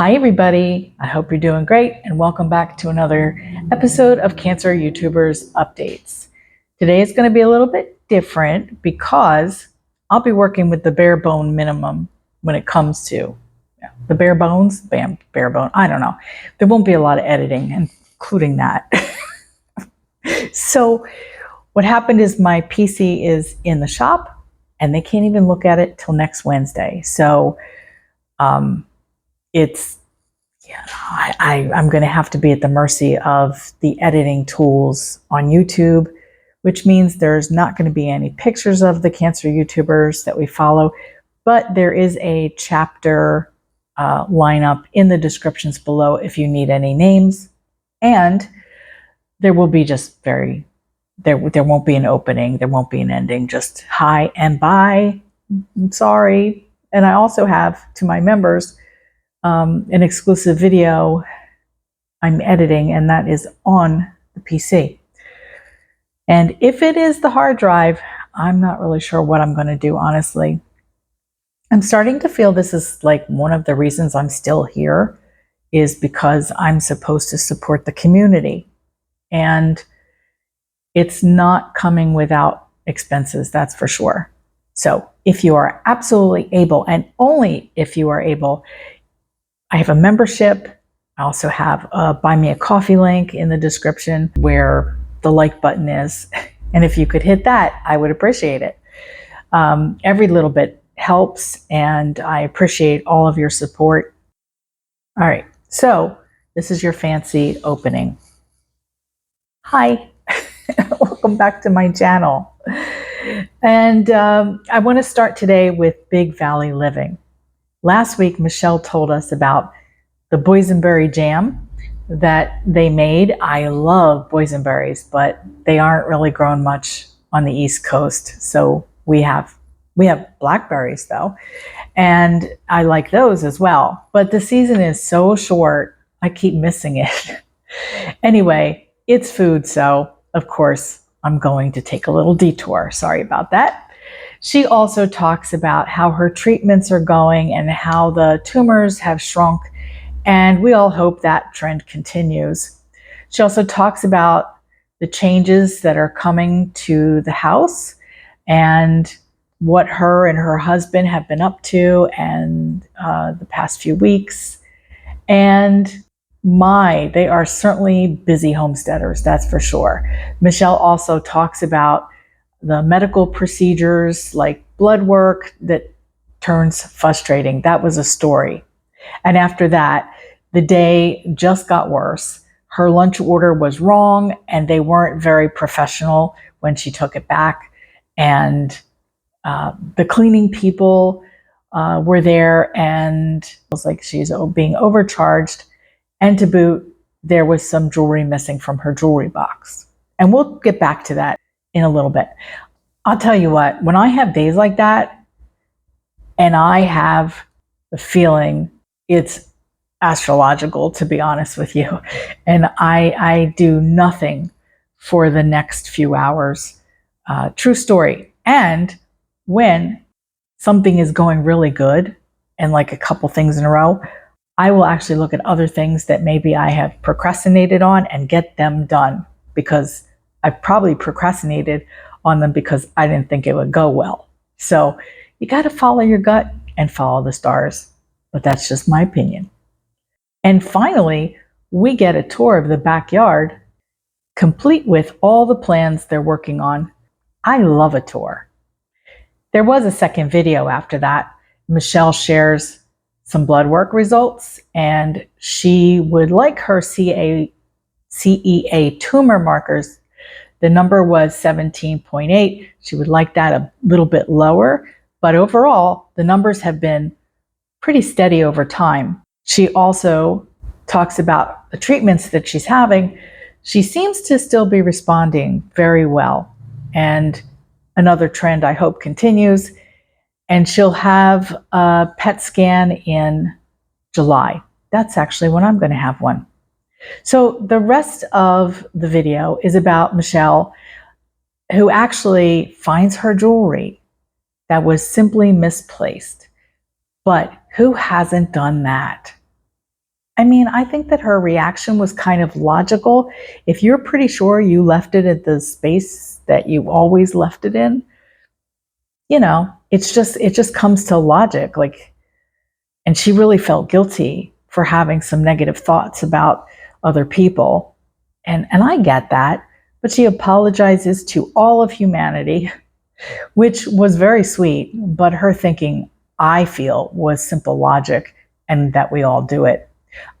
Hi everybody, I hope you're doing great and welcome back to another episode of Cancer YouTubers Updates. Today is going to be a little bit different because I'll be working with the bare bone minimum when it comes to the bare bones, bare bone, I don't know. There won't be a lot of editing, including that. So what happened is my PC is in the shop and they can't even look at it till next Wednesday. So I'm going to have to be at the mercy of the editing tools on YouTube, which means there's not going to be any pictures of the cancer YouTubers that we follow, but there is a chapter lineup in the descriptions below if you need any names, and there will be just there won't be an opening, there won't be an ending, just hi and bye. I'm sorry. And I also have, to my members, an exclusive video I'm editing, and that is on the PC. And if it is the hard drive, I'm not really sure what I'm going to do, honestly. I'm starting to feel this is like one of the reasons I'm still here is because I'm supposed to support the community. And it's not coming without expenses, that's for sure. So if you are absolutely able, and only if you are able, I have a membership. I also have a Buy Me a Coffee link in the description where the like button is. And if you could hit that, I would appreciate it. Every little bit helps, and I appreciate all of your support. All right, so this is your fancy opening. Hi, welcome back to my channel. And I want to start today with Big Valley Living. Last week, Michelle told us about the boysenberry jam that they made. I love boysenberries, but they aren't really grown much on the East Coast. So we have blackberries though, and I like those as well. But the season is so short, I keep missing it. Anyway, it's food, so of course I'm going to take a little detour. Sorry about that. She also talks about how her treatments are going and how the tumors have shrunk, and we all hope that trend continues. She also talks about the changes that are coming to the house and what her and her husband have been up to and the past few weeks. And they are certainly busy homesteaders, that's for sure. Michelle also talks about the medical procedures like blood work that turns frustrating. That was a story. And after that, the day just got worse. Her lunch order was wrong and they weren't very professional when she took it back. And the cleaning people were there, and it was like she's being overcharged. And to boot, there was some jewelry missing from her jewelry box. And we'll get back to that in a little bit. I'll tell you what, when I have days like that, and I have the feeling it's astrological, to be honest with you, and I do nothing for the next few hours. True story. And when something is going really good, and like a couple things in a row, I will actually look at other things that maybe I have procrastinated on and get them done, because I probably procrastinated on them because I didn't think it would go well. So you got to follow your gut and follow the stars. But that's just my opinion. And finally, we get a tour of the backyard, complete with all the plans they're working on. I love a tour. There was a second video after that. Michelle shares some blood work results, and she would like her CEA tumor markers. The number was 17.8. She would like that a little bit lower, but overall, the numbers have been pretty steady over time. She also talks about the treatments that she's having. She seems to still be responding very well, and another trend I hope continues. And she'll have a PET scan in July. That's actually when I'm going to have one. So the rest of the video is about Michelle, who actually finds her jewelry that was simply misplaced. But who hasn't done that? I mean, I think that her reaction was kind of logical. If you're pretty sure you left it at the space that you always left it in, it just comes to logic. Like, and she really felt guilty for having some negative thoughts about other people. And I get that, but she apologizes to all of humanity, which was very sweet. But her thinking, I feel, was simple logic and that we all do it.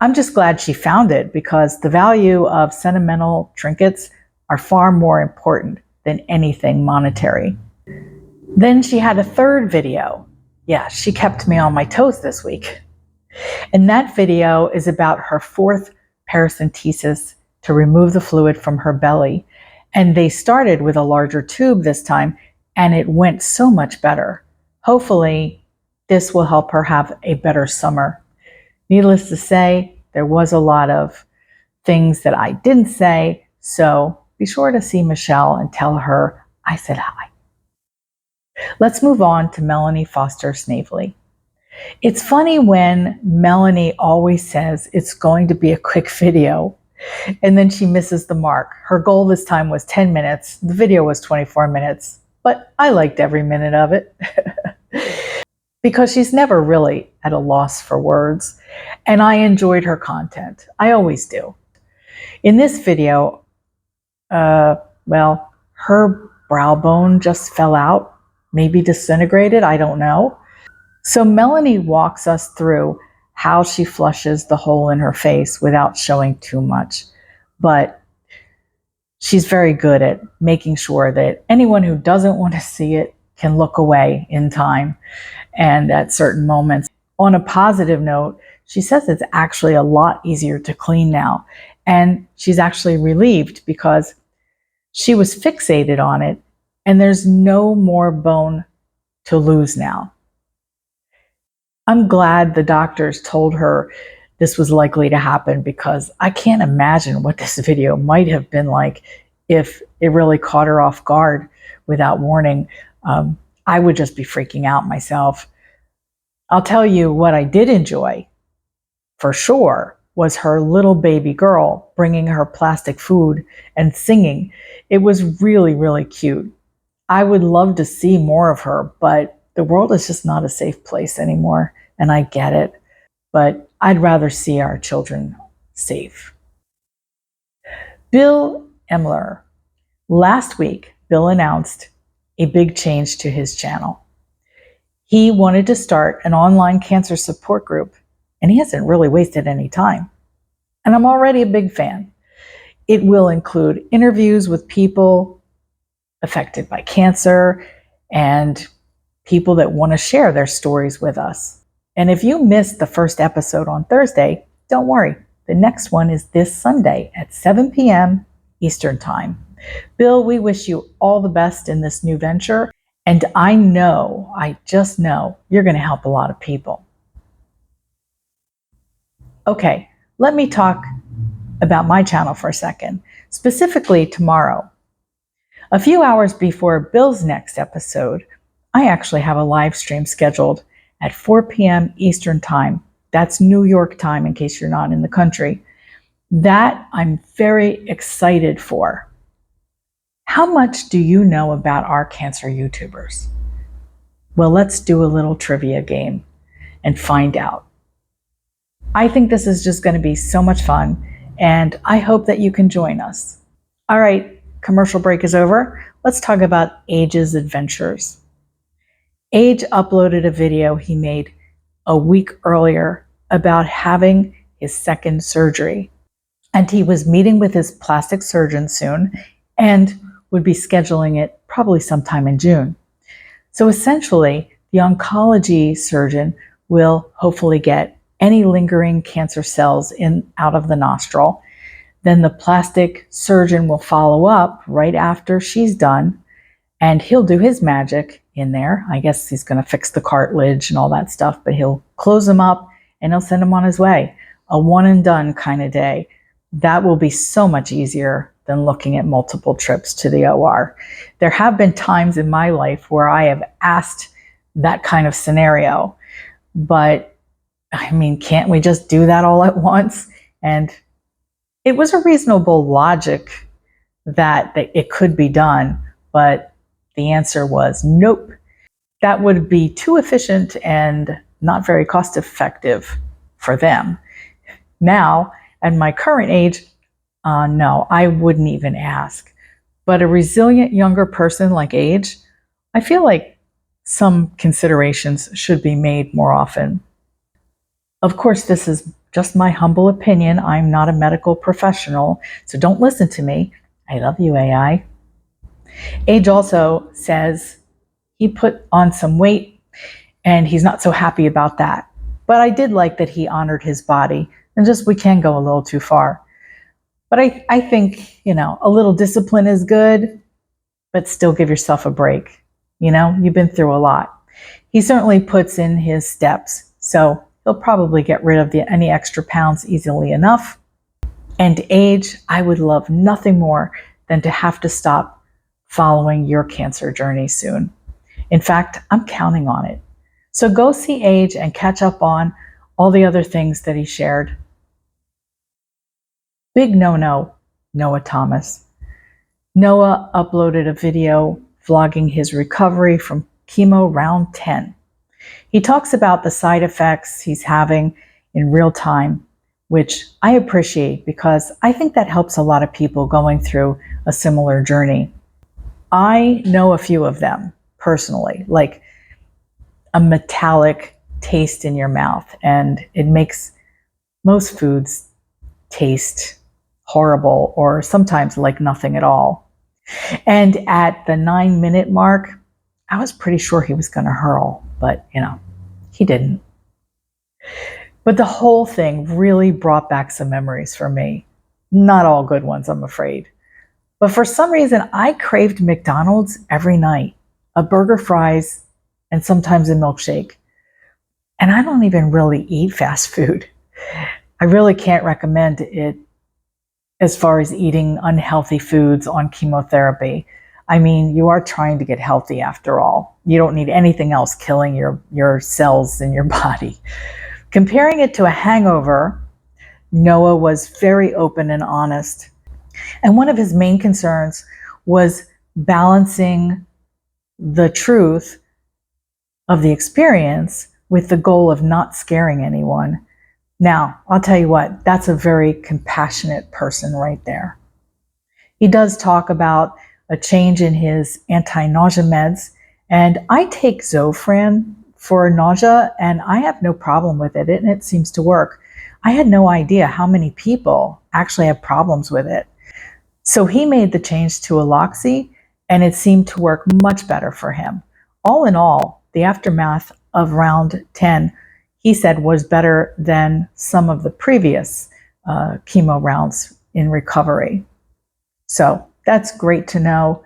I'm just glad she found it, because the value of sentimental trinkets are far more important than anything monetary. Then she had a third video. Yeah, she kept me on my toes this week. And that video is about her fourth paracentesis to remove the fluid from her belly. And they started with a larger tube this time, and it went so much better. Hopefully, this will help her have a better summer. Needless to say, there was a lot of things that I didn't say, so be sure to see Michelle and tell her I said hi. Let's move on to Melanie Foster Snavely. It's funny when Melanie always says it's going to be a quick video, and then she misses the mark. Her goal this time was 10 minutes. The video was 24 minutes, but I liked every minute of it. Because she's never really at a loss for words, and I enjoyed her content. I always do. In this video, her brow bone just fell out, maybe disintegrated, I don't know. So Melanie walks us through how she flushes the hole in her face without showing too much. But she's very good at making sure that anyone who doesn't want to see it can look away in time and at certain moments. On a positive note, she says it's actually a lot easier to clean now. And she's actually relieved because she was fixated on it and there's no more bone to lose now. I'm glad the doctors told her this was likely to happen, because I can't imagine what this video might have been like if it really caught her off guard without warning. I would just be freaking out myself. I'll tell you what I did enjoy, for sure, was her little baby girl bringing her plastic food and singing. It was really, really cute. I would love to see more of her, but the world is just not a safe place anymore, and I get it. But I'd rather see our children safe. Bill Imler. Last week, Bill announced a big change to his channel. He wanted to start an online cancer support group, and he hasn't really wasted any time. And I'm already a big fan. It will include interviews with people affected by cancer and people that want to share their stories with us. And if you missed the first episode on Thursday, don't worry. The next one is this Sunday at 7 p.m. Eastern Time. Bill, we wish you all the best in this new venture. And I just know, you're going to help a lot of people. Okay, let me talk about my channel for a second, specifically tomorrow. A few hours before Bill's next episode, I actually have a live stream scheduled at 4 p.m. Eastern Time. That's New York time, in case you're not in the country. That I'm very excited for. How much do you know about our cancer YouTubers? Well, let's do a little trivia game and find out. I think this is just going to be so much fun, and I hope that you can join us. All right, commercial break is over. Let's talk about Age's adventures. Age uploaded a video he made a week earlier about having his second surgery. And he was meeting with his plastic surgeon soon and would be scheduling it probably sometime in June. So essentially, the oncology surgeon will hopefully get any lingering cancer cells out of the nostril. Then the plastic surgeon will follow up right after she's done, and he'll do his magic in there. I guess he's going to fix the cartilage and all that stuff, but he'll close them up and he'll send him on his way. A one and done kind of day. That will be so much easier than looking at multiple trips to the OR. There have been times in my life where I have asked that kind of scenario, but I mean, can't we just do that all at once? And it was a reasonable logic that it could be done, but the answer was nope. That would be too efficient and not very cost effective for them. Now, at my current age, no, I wouldn't even ask. But a resilient younger person like Age, I feel like some considerations should be made more often. Of course, this is just my humble opinion. I'm not a medical professional, so don't listen to me. I love you, AI. Age also says he put on some weight and he's not so happy about that. But I did like that he honored his body, and just we can go a little too far. But I think, a little discipline is good, but still give yourself a break. You've been through a lot. He certainly puts in his steps, so he'll probably get rid of any extra pounds easily enough. And Age, I would love nothing more than to have to stop following your cancer journey soon. In fact, I'm counting on it. So go see Age and catch up on all the other things that he shared. Big no-no, Noah Thomas. Noah uploaded a video vlogging his recovery from chemo round 10. He talks about the side effects he's having in real time, which I appreciate because I think that helps a lot of people going through a similar journey. I know a few of them personally, like a metallic taste in your mouth, and it makes most foods taste horrible or sometimes like nothing at all. And at the 9-minute mark, I was pretty sure he was going to hurl, but he didn't. But the whole thing really brought back some memories for me. Not all good ones, I'm afraid. But for some reason, I craved McDonald's every night, a burger, fries, and sometimes a milkshake. And I don't even really eat fast food. I really can't recommend it as far as eating unhealthy foods on chemotherapy. I mean, you are trying to get healthy after all. You don't need anything else killing your cells in your body. Comparing it to a hangover, Noah was very open and honest. And one of his main concerns was balancing the truth of the experience with the goal of not scaring anyone. Now, I'll tell you what, that's a very compassionate person right there. He does talk about a change in his anti-nausea meds, and I take Zofran for nausea, and I have no problem with it, and it seems to work. I had no idea how many people actually have problems with it. So he made the change to Aloxi, and it seemed to work much better for him. All in all, the aftermath of round 10, he said, was better than some of the previous chemo rounds in recovery. So that's great to know.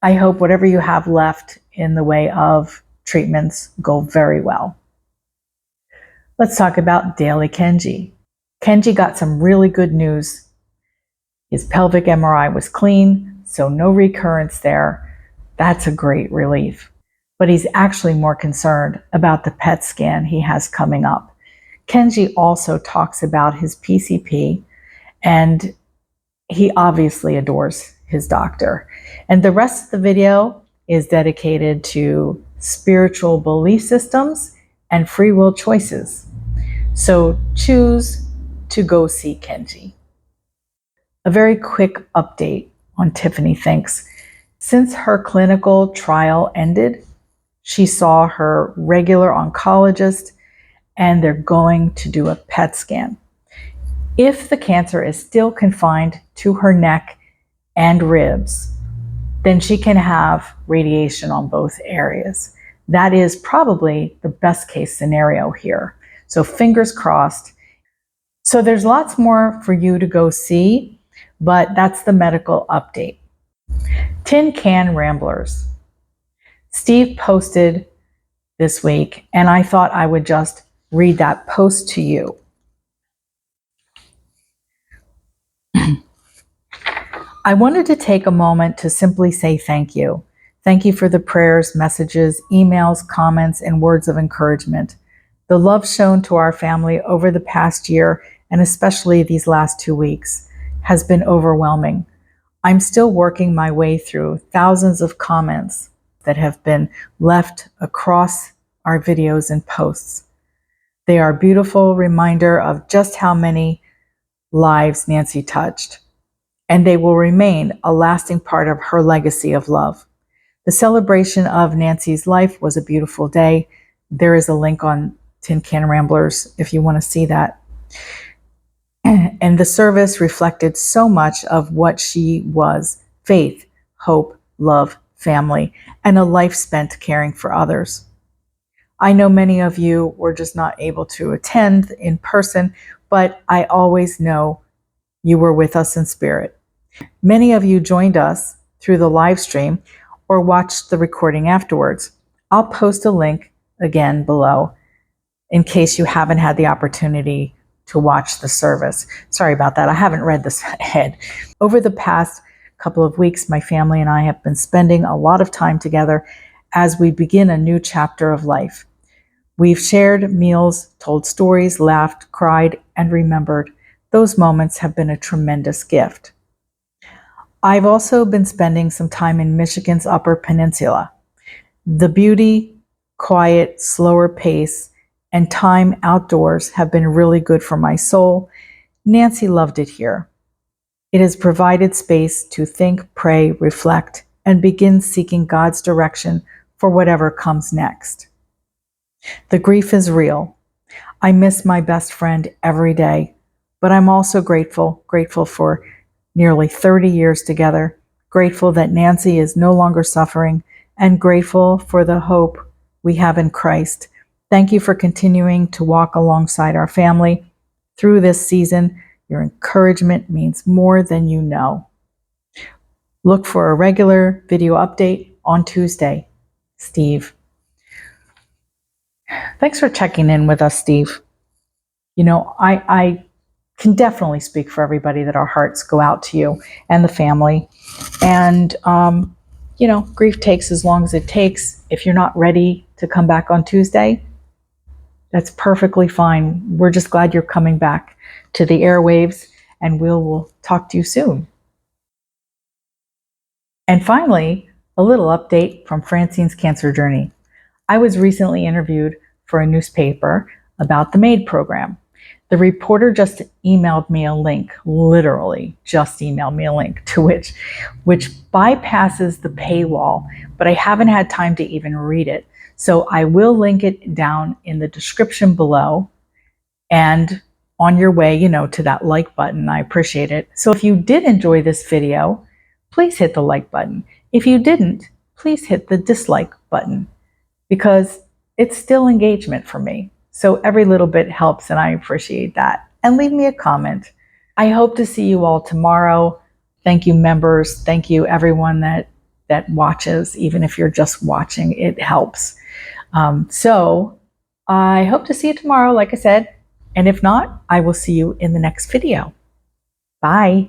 I hope whatever you have left in the way of treatments go very well. Let's talk about Daily Kenji. Kenji got some really good news. His pelvic MRI was clean, so no recurrence there. That's a great relief. But he's actually more concerned about the PET scan he has coming up. Kenji also talks about his PCP, and he obviously adores his doctor. And the rest of the video is dedicated to spiritual belief systems and free will choices. So choose to go see Kenji. A very quick update on Tiffany Thinks. Since her clinical trial ended, she saw her regular oncologist, and they're going to do a PET scan. If the cancer is still confined to her neck and ribs, then she can have radiation on both areas. That is probably the best case scenario here. So fingers crossed. So there's lots more for you to go see, but that's the medical update. Can Ramblers. Steve posted this week, and I thought I would just read that post to you. I wanted to take a moment to simply say thank you. Thank you for the prayers, messages, emails, comments, and words of encouragement. The love shown to our family over the past year, and especially these last 2 weeks, has been overwhelming. I'm still working my way through thousands of comments that have been left across our videos and posts. They are a beautiful reminder of just how many lives Nancy touched, and they will remain a lasting part of her legacy of love. The celebration of Nancy's life was a beautiful day. There is a link on Can Ramblers if you want to see that. And the service reflected so much of what she was: faith, hope, love, family, and a life spent caring for others. I know many of you were just not able to attend in person, but I always know you were with us in spirit. Many of you joined us through the live stream or watched the recording afterwards. I'll post a link again below in case you haven't had the opportunity to watch the service. Sorry about that. I haven't read this ahead. Over the past couple of weeks, my family and I have been spending a lot of time together as we begin a new chapter of life. We've shared meals, told stories, laughed, cried, and remembered. Those moments have been a tremendous gift. I've also been spending some time in Michigan's Upper Peninsula. The beauty, quiet, slower pace, and time outdoors have been really good for my soul. Nancy loved it here. It has provided space to think, pray, reflect, and begin seeking God's direction for whatever comes next. The grief is real. I miss my best friend every day, but I'm also grateful for nearly 30 years together, grateful that Nancy is no longer suffering, and grateful for the hope we have in Christ. Thank you for continuing to walk alongside our family through this season. Your encouragement means more than you know. Look for a regular video update on Tuesday. Steve. Thanks for checking in with us, Steve. You know, I can definitely speak for everybody that our hearts go out to you and the family. And, you know, grief takes as long as it takes. If you're not ready to come back on Tuesday, that's perfectly fine. We're just glad you're coming back to the airwaves, and we'll talk to you soon. And finally, a little update from Francine's cancer journey. I was recently interviewed for a newspaper about the MAID program. The reporter just emailed me a link, literally just emailed me a link to which bypasses the paywall, but I haven't had time to even read it. So I will link it down in the description below and on your way, you know, to that like button. I appreciate it. So if you did enjoy this video, please hit the like button. If you didn't, please hit the dislike button, because it's still engagement for me. So every little bit helps, and I appreciate that. And leave me a comment. I hope to see you all tomorrow. Thank you, members. Thank you, everyone that watches. Even if you're just watching, it helps. So I hope to see you tomorrow, like I said. And if not, I will see you in the next video. Bye.